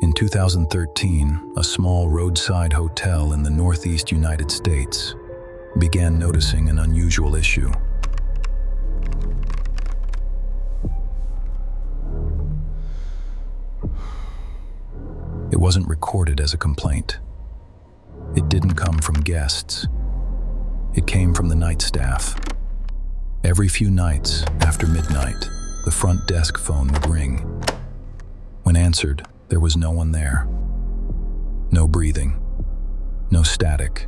In 2013, a small roadside hotel in the northeast United States began noticing an unusual issue. It wasn't recorded as a complaint. It didn't come from guests. It came from the night staff. Every few nights after midnight, the front desk phone would ring. When answered, there was no one there. No breathing. No static.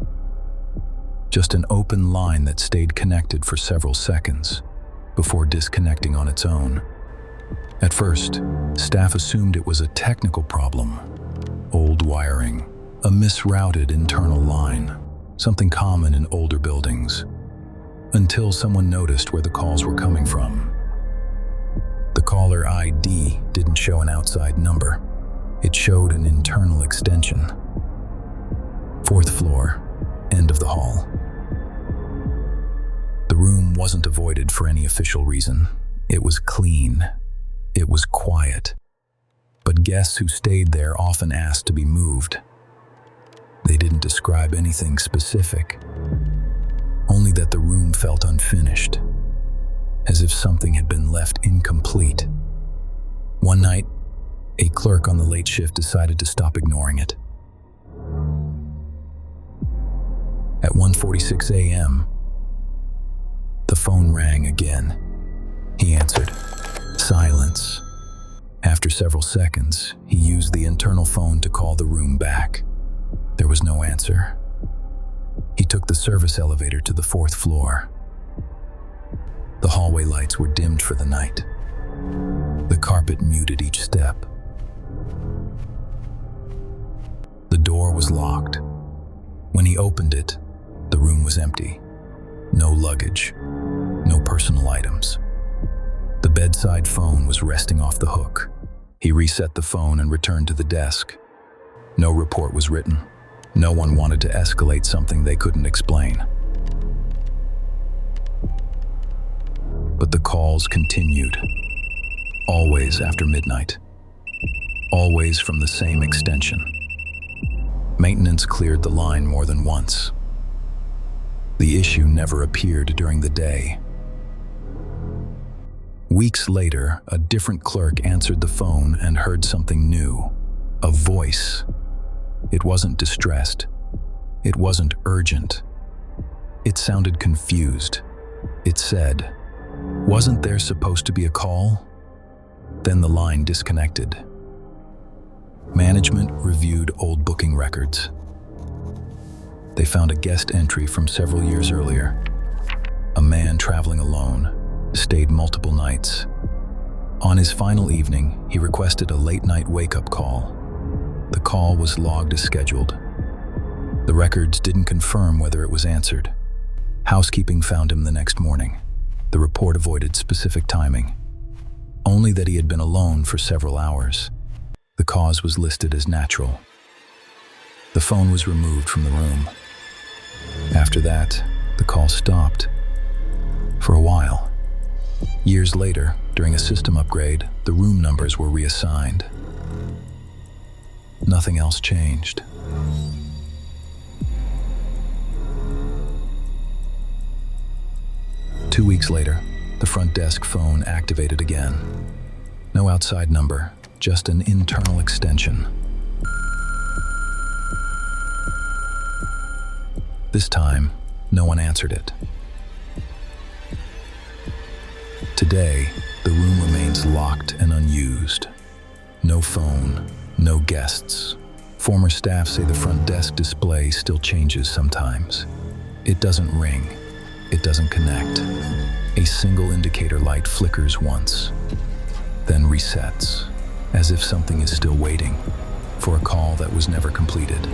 Just an open line that stayed connected for several seconds before disconnecting on its own. At first, staff assumed it was a technical problem. Old wiring. A misrouted internal line. Something common in older buildings. Until someone noticed where the calls were coming from. The caller ID didn't show an outside number. It showed an internal extension. 4th floor, end of the hall. The room wasn't avoided for any official reason. It was clean. It was quiet. But guests who stayed there often asked to be moved. They didn't describe anything specific, only that the room felt unfinished, as if something had been left incomplete. One night, a clerk on the late shift decided to stop ignoring it. At 1:46 a.m., the phone rang again. He answered. Silence. After several seconds, he used the internal phone to call the room back. There was no answer. He took the service elevator to the 4th floor. The hallway lights were dimmed for the night. The carpet muted each step. The door was locked. When he opened it, the room was empty. No luggage, no personal items. The bedside phone was resting off the hook. He reset the phone and returned to the desk. No report was written. No one wanted to escalate something they couldn't explain. But the calls continued. Always after midnight. Always from the same extension. Maintenance cleared the line more than once. The issue never appeared during the day. Weeks later, a different clerk answered the phone and heard something new. A voice. It wasn't distressed. It wasn't urgent. It sounded confused. It said, "Wasn't there supposed to be a call?" Then the line disconnected. Management reviewed old booking records. They found a guest entry from several years earlier. A man traveling alone, stayed multiple nights. On his final evening, he requested a late-night wake-up call. The call was logged as scheduled. The records didn't confirm whether it was answered. Housekeeping found him the next morning. The report avoided specific timing. Only that he had been alone for several hours. The cause was listed as natural. The phone was removed from the room. After that, the call stopped. For a while. Years later, during a system upgrade, the room numbers were reassigned. Nothing else changed. Two weeks later, the front desk phone activated again. No outside number, just an internal extension. This time, no one answered it. Today, the room remains locked and unused. No phone, no guests. Former staff say the front desk display still changes sometimes. It doesn't ring. It doesn't connect. A single indicator light flickers once, then resets, as if something is still waiting for a call that was never completed.